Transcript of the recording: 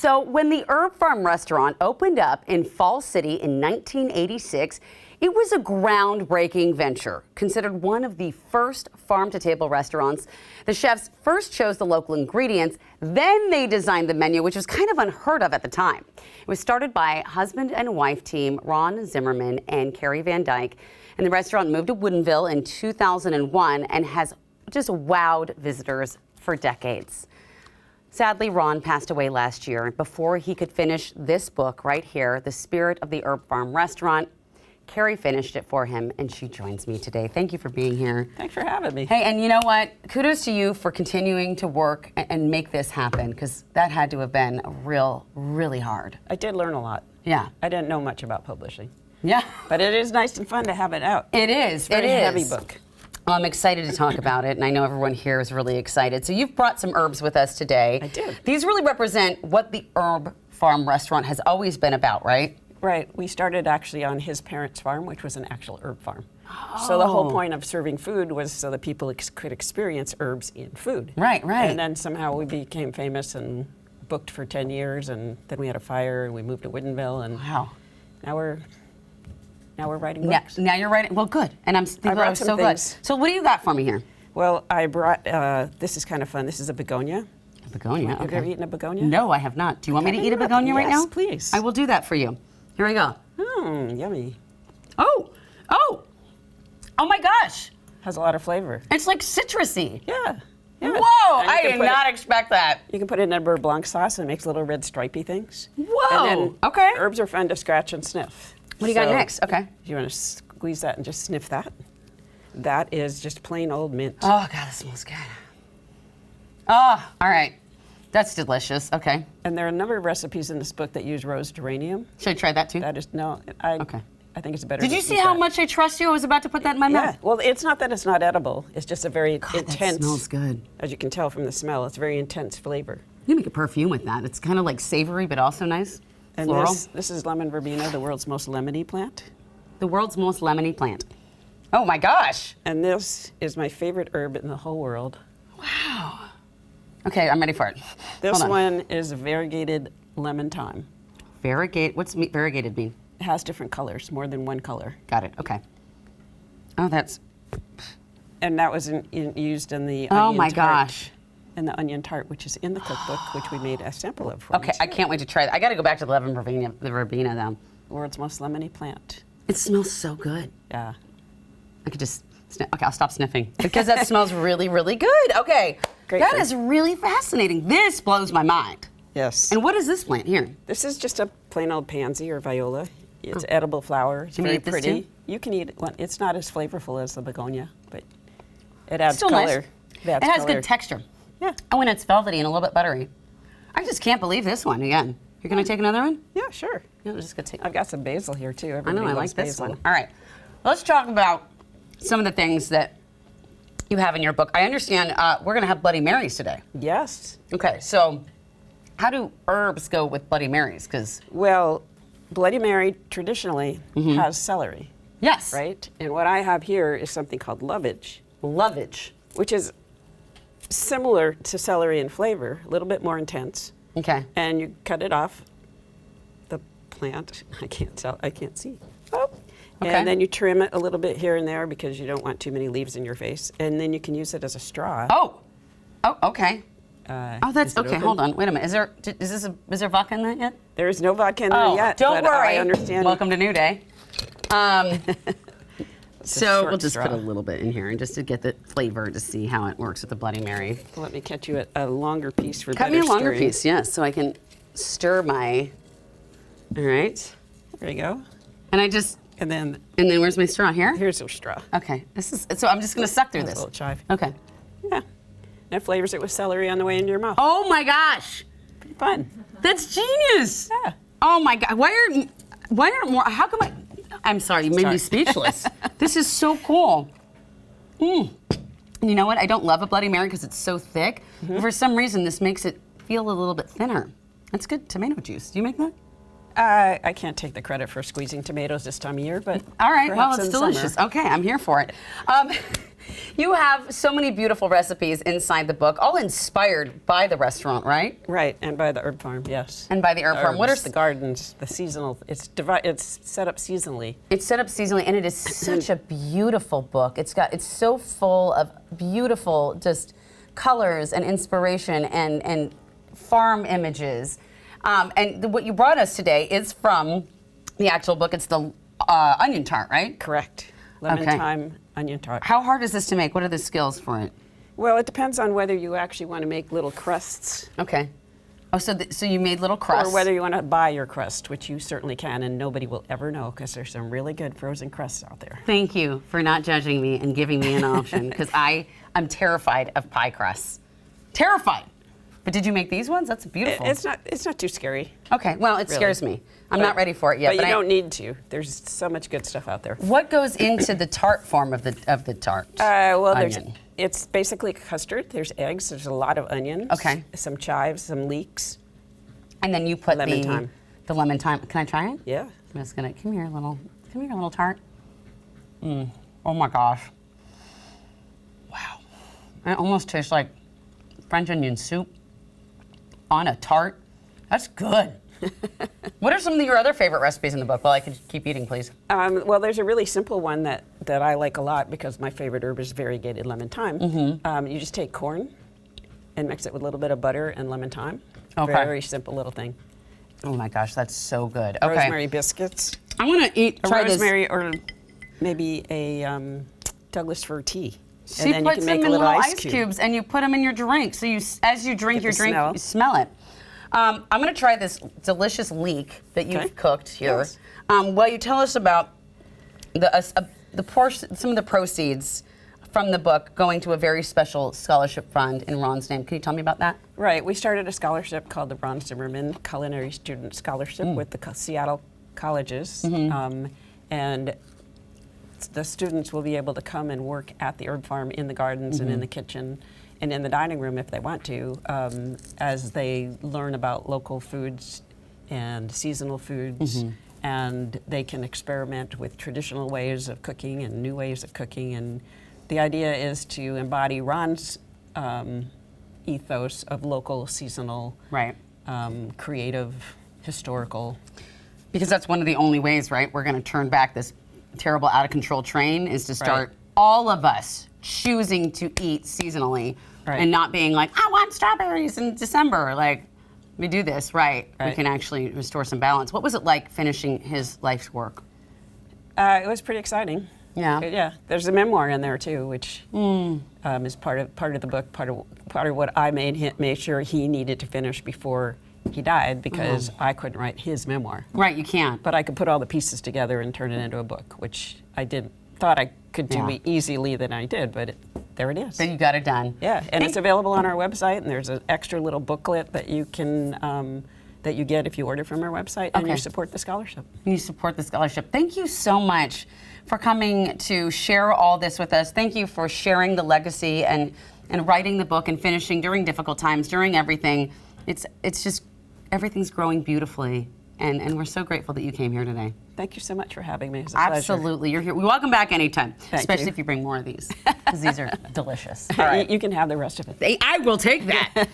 So when the Herbfarm restaurant opened up in Falls City in 1986, it was a groundbreaking venture, considered one of the first farm-to-table restaurants. The chefs first chose the local ingredients, then they designed the menu, which was kind of unheard of at the time. It was started by husband and wife team Ron Zimmerman and Carrie Van Dyck, and the restaurant moved to Woodinville in 2001 and has just wowed visitors for decades. Sadly, Ron passed away last year. Before he could finish this book right here, The Spirit of the Herbfarm Restaurant, Carrie finished it for him, and she joins me today. Thank you for being here. Thanks for having me. Hey, and you know what? Kudos to you for continuing to work and make this happen, because that had to have been really hard. I did learn a lot. Yeah. I didn't know much about publishing. Yeah. But it is nice and fun to have it out. It is. It's a very heavy book. I'm excited to talk about it, and I know everyone here is really excited. So you've brought some herbs with us today. I did. These really represent what the Herbfarm restaurant has always been about, right? Right. We started actually on his parents' farm, which was an actual herb farm. Oh. So the whole point of serving food was so that people could experience herbs in food. Right, right. And then somehow we became famous and booked for 10 years, and then we had a fire, and we moved to Woodinville, and wow. Now we're writing books. Now you're writing. Well, good. And I brought some so things. Good. So what do you got for me here? Well, I brought. This is kind of fun. This is a begonia. A begonia. Have you ever eaten a begonia? No, I have not. Do you want me to eat a begonia right now? Yes, please. I will do that for you. Here we go. Yummy. Oh my gosh. Has a lot of flavor. It's like citrusy. Yeah. Whoa, I did not expect that. You can put it in a beurre blanc sauce and it makes little red stripy things. Whoa, and then okay. Herbs are fun to scratch and sniff. What do you got next? Okay. You want to squeeze that and just sniff that? That is just plain old mint. Oh, God, that smells good. Oh, all right. That's delicious. Okay. And there are a number of recipes in this book that use rose geranium. Should I try that too? That is, Okay. I think it's better. Did you see how much I trust you? I was about to put that in my mouth. Yeah. Well, it's not that it's not edible. It's just a very intense. That smells good. As you can tell from the smell, it's a very intense flavor. You make a perfume with that. It's kind of like savory, but also nice. And floral. This is lemon verbena, the world's most lemony plant. The world's most lemony plant. Oh my gosh. And this is my favorite herb in the whole world. Wow. Okay, I'm ready for it. This one is variegated lemon thyme. What's variegated mean? It has different colors, more than one color. Got it, okay. Oh, that's... And that was used in the onion Oh my tart. gosh. And the onion tart, which is in the cookbook, which we made a sample of for Okay, I can't wait to try that. I gotta go back to the lemon verbena, though. World's most lemony plant. It smells so good. Yeah. I could just sniff. Okay, I'll stop sniffing because that smells really, really good. Okay, Great that food. is really fascinating. This blows my mind. Yes. And what is this plant here? This is just a plain old pansy or viola. It's edible flower. It's Can we very eat this pretty. too? You can eat it. Well, it's not as flavorful as the begonia, but it adds Still color. nice. It has good texture. Yeah. Oh, and it's velvety and a little bit buttery. I just can't believe this one again. You're gonna take another one? Yeah, sure. Yeah, I'm just gonna take. I've got some basil here too. I Everybody know, I loves like this basil. one. All right, let's talk about some of the things that you have in your book. I understand we're gonna have Bloody Marys today. Yes. Okay, so how do herbs go with Bloody Marys? Because Well, Bloody Mary traditionally has celery, yes, right? And what I have here is something called lovage, which is similar to celery in flavor, a little bit more intense. Okay. And you cut it off the plant. I can't see. Oh. Okay. And then you trim it a little bit here and there because you don't want too many leaves in your face. And then you can use it as a straw. Oh, okay. Oh, that's is it okay. open? Hold on. Wait a minute. Is there vodka in that yet? There is no vodka in there yet. Don't but worry. I understand. Welcome to New Day. So we'll just straw. put a little bit in here, and just to get the flavor to see how it works with the Bloody Mary. Let me cut you a longer piece for Cut me better a longer stirring. piece, yes, so I can stir my. All right. There you go. And And then then where's my straw here? here's your straw. Okay. So I'm just gonna suck through That's this. a little chive. Okay. Yeah. And it flavors it with celery on the way into your mouth. Oh my gosh, Pretty fun. that's genius. Yeah. Oh my God. Why aren't more? How come I'm sorry, you made me Sorry. speechless. This is so cool. You know what? I don't love a Bloody Mary because it's so thick. But for some reason, this makes it feel a little bit thinner. That's good tomato juice. Do you make that? I can't take the credit for squeezing tomatoes this time of year, but all right, well, perhaps it's in delicious. summer. Okay, I'm here for it. You have so many beautiful recipes inside the book, all inspired by the restaurant, right? Right, and by the Herbfarm, yes. And by the Herbfarm. What are the gardens, the seasonal? It's set up seasonally. It's set up seasonally, and it is such a beautiful book. It's so full of beautiful just colors and inspiration and farm images. And what you brought us today is from the actual book. It's the onion tart, right? Correct. Lemon thyme onion tart. How hard is this to make? What are the skills for it? Well, it depends on whether you actually want to make little crusts. Okay. Oh, so you made little crusts. Or whether you want to buy your crust, which you certainly can, and nobody will ever know because there's some really good frozen crusts out there. Thank you for not judging me and giving me an option, because I'm terrified of pie crusts. Terrified. But did you make these ones? That's beautiful. It's not too scary. Okay, well, it scares me. I'm not ready for it yet. But you don't need to. There's so much good stuff out there. What goes into the tart form of the tart? Well, onion? It's basically custard. There's eggs. There's a lot of onions. Okay. Some chives, some leeks. And then you put lemon thyme. The lemon thyme. Can I try it? Yeah. I'm just gonna come here, little tart. Oh my gosh. Wow. It almost tastes like French onion soup on a tart. That's good. What are some of your other favorite recipes in the book? Well, I could keep eating, please. Well, there's a really simple one that I like a lot because my favorite herb is variegated lemon thyme. You just take corn and mix it with a little bit of butter and lemon thyme. Okay. Very simple little thing. Oh my gosh, that's so good. Okay. Rosemary biscuits. I want to try this. Rosemary or maybe a Douglas fir tea. She and then puts you can make them in a little ice cube. cubes, and you put them in your drink. So as you drink Get your the drink, smell. you smell it. I'm going to try this delicious leek that you've cooked here. Yes. Well, you tell us about the portion, some of the proceeds from the book going to a very special scholarship fund in Ron's name. Can you tell me about that? Right. We started a scholarship called the Ron Zimmerman Culinary Student Scholarship with the Seattle colleges. And the students will be able to come and work at the Herbfarm in the gardens and in the kitchen and in the dining room if they want to, as they learn about local foods and seasonal foods. And they can experiment with traditional ways of cooking and new ways of cooking. And the idea is to embody Ron's ethos of local, seasonal, creative, historical. Because that's one of the only ways, right, we're going to turn back this terrible out-of-control train, is to start all of us choosing to eat seasonally and not being like, I want strawberries in December. Like, we do this, we can actually restore some balance. What was it like finishing his life's work? It was pretty exciting. Yeah. Yeah. There's a memoir in there too, which is part of the book. Part of what I made sure he needed to finish before he died, because I couldn't write his memoir. Right, you can't. But I could put all the pieces together and turn it into a book, which I thought I could do easily than I did, but there it is. So you got it done. Yeah, and it's available on our website, and there's an extra little booklet that you can that you get if you order from our website, and you support the scholarship. You support the scholarship. Thank you so much for coming to share all this with us. Thank you for sharing the legacy and writing the book and finishing during difficult times, during everything. It's just, everything's growing beautifully, and we're so grateful that you came here today. Thank you so much for having me. It was a pleasure. Absolutely. You're here. We welcome back anytime, especially if you bring more of these, because these are delicious. All right. You can have the rest of it. I will take that.